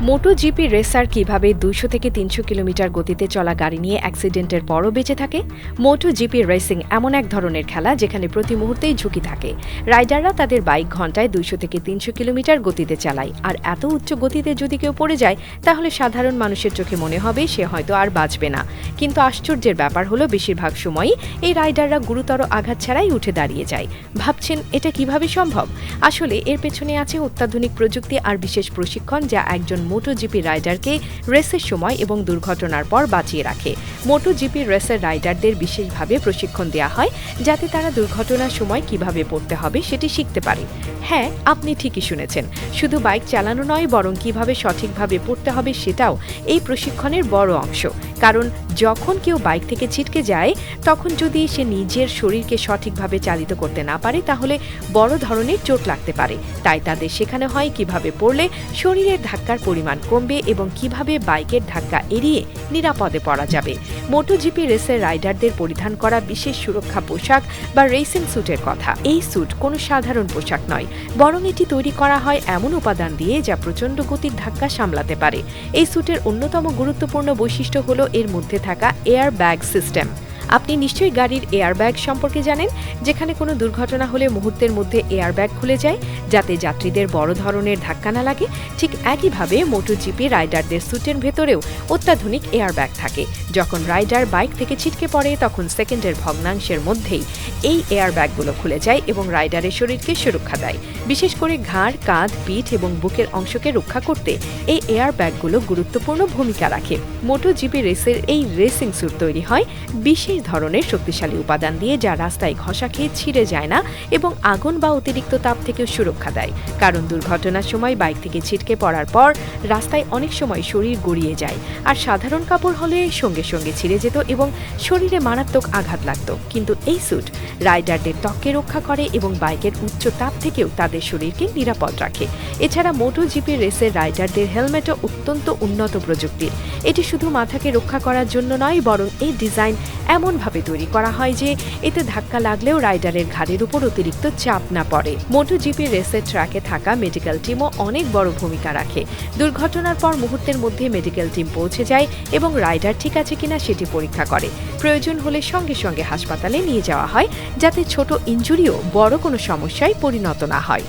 MotoGP racer কিভাবে 200 থেকে 300 kilometre গতিতে চলা গাড়ি নিয়ে অ্যাক্সিডেন্টের পরও বেঁচে থাকে। মোটোজিপি রেসিং এমন এক ধরনের খেলা যেখানে প্রতি মুহূর্তেই ঝুঁকি থাকে। রাইডাররা তাদের বাইক ঘন্টায় 200 থেকে 300 কিলোমিটার গতিতে চালায়, আর এত উচ্চ গতিতে যদি কেউ পড়ে যায় তাহলে সাধারণ মানুষের চোখে মনে হবে সে হয়তো আর বাঁচবে না। কিন্তু আশ্চর্যের ব্যাপার হলো বেশিরভাগ সময়ই এই রাইডাররা গুরুতর আঘাত ছাড়াই উঠে দাঁড়িয়ে যায়। ভাবছেন এটা কিভাবে সম্ভব? আসলে এর পেছনে আছে অত্যাধুনিক প্রযুক্তি আর বিশেষ প্রশিক্ষণ, যা একজন মোটোজিপি রাইডারকে রেসের সময় এবং দুর্ঘটনার পর বাঁচিয়ে রাখে। মোটোজিপি রেসের রাইডারদের বিশেষভাবে প্রশিক্ষণ দেওয়া হয় যাতে তারা দুর্ঘটনার সময় কিভাবে পড়তে হবে সেটি শিখতে পারে। হ্যাঁ, আপনি ঠিকই শুনেছেন, শুধু বাইক চালানো নয়, বরং কিভাবে সঠিকভাবে পড়তে হবে সেটাও এই প্রশিক্ষণের বড় অংশ। কারণ যখন কেউ বাইক থেকে ছিটকে যায়, তখন যদি সে নিজের শরীরকে সঠিকভাবে চালিত করতে না পারে তাহলে বড় ধরনের চোট লাগতে পারে। তাই তাদের শেখানো হয় কিভাবে পড়লে শরীরের ধাক্কার পরিমাণ কমবে এবং কিভাবে বাইকের ধাক্কা এড়িয়ে নিরাপদে পড়া যাবে। মোটোজিপি রেসের রাইডারদের পরিধান করা বিশেষ সুরক্ষা পোশাক বা রেসিং স্যুটের কথা। এই স্যুট কোনো সাধারণ পোশাক নয়, বরং এটি তৈরি করা হয় এমন উপাদান দিয়ে যা প্রচণ্ড গতির ধাক্কা সামলাতে পারে। এই স্যুটের অন্যতম গুরুত্বপূর্ণ বৈশিষ্ট্য হলো এর মধ্যে থাকা এয়ার ব্যাগ সিস্টেম। আপনি নিশ্চয়ই গাড়ির এয়ারব্যাগ সম্পর্কে জানেন, যেখানে কোনো দুর্ঘটনা হলে মুহূর্তের মধ্যে এয়ারব্যাগ খুলে যায় যাতে যাত্রীদের বড় ধরনের ধাক্কা না লাগে। ঠিক একইভাবে মোটোজিপি রাইডারদের স্যুটের ভেতরেও অত্যাধুনিক এয়ারব্যাগ থাকে। যখন রাইডার বাইক থেকে ছিটকে পড়ে তখন সেকেন্ডের ভগ্নাংশের মধ্যেই এই এয়ারব্যাগগুলো খুলে যায় এবং রাইডারের শরীরকে সুরক্ষা দেয়। বিশেষ করে ঘাড়, কাঁধ, পিঠ এবং বুকের অংশকে রক্ষা করতে এই এয়ারব্যাগগুলো গুরুত্বপূর্ণ ভূমিকা রাখে। মোটোজিপি রেসের এই রেসিং স্যুট তৈরি হয় বিশেষ ধরনের শক্তিশালী উপাদান দিয়ে, যা রাস্তায় ঘষা খেয়ে ছিঁড়ে যায় না এবং আগুন বা অতিরিক্ত তাপ থেকেও সুরক্ষা দেয়। কারণ দুর্ঘটনার সময় বাইক থেকে ছিটকে পড়ার পর রাস্তায় অনেক সময় শরীর গড়িয়ে যায়, আর সাধারণ কাপড় হলে সঙ্গে সঙ্গে ছিঁড়ে যেত এবং শরীরে মারাত্মক আঘাত লাগত। কিন্তু এই স্যুট রাইডারদের ত্বককে রক্ষা করে এবং বাইকের উচ্চ তাপ থেকেও তাদের শরীরকে নিরাপদ রাখে। এছাড়া মোটোজিপি রেসের রাইডারদের হেলমেটও অত্যন্ত উন্নত প্রযুক্তির। এটি শুধু মাথাকে রক্ষা করার জন্য নয়, বরং এই ডিজাইন এমনভাবে তৈরি করা হয় যে এতে ধাক্কা লাগলেও রাইডারের ঘাড়ের উপর অতিরিক্ত চাপ না পড়ে। মোটোজিপি রেসের ট্র্যাকে থাকা মেডিকেল টিমও অনেক বড় ভূমিকা রাখে। দুর্ঘটনার পর মুহূর্তের মধ্যে মেডিকেল টিম পৌঁছে যায় এবং রাইডার ঠিক আছে কিনা সেটি পরীক্ষা করে। প্রয়োজন হলে সঙ্গে সঙ্গে হাসপাতালে নিয়ে যাওয়া হয় যাতে ছোট ইনজুরিও বড় কোনো সমস্যায় পরিণত না হয়।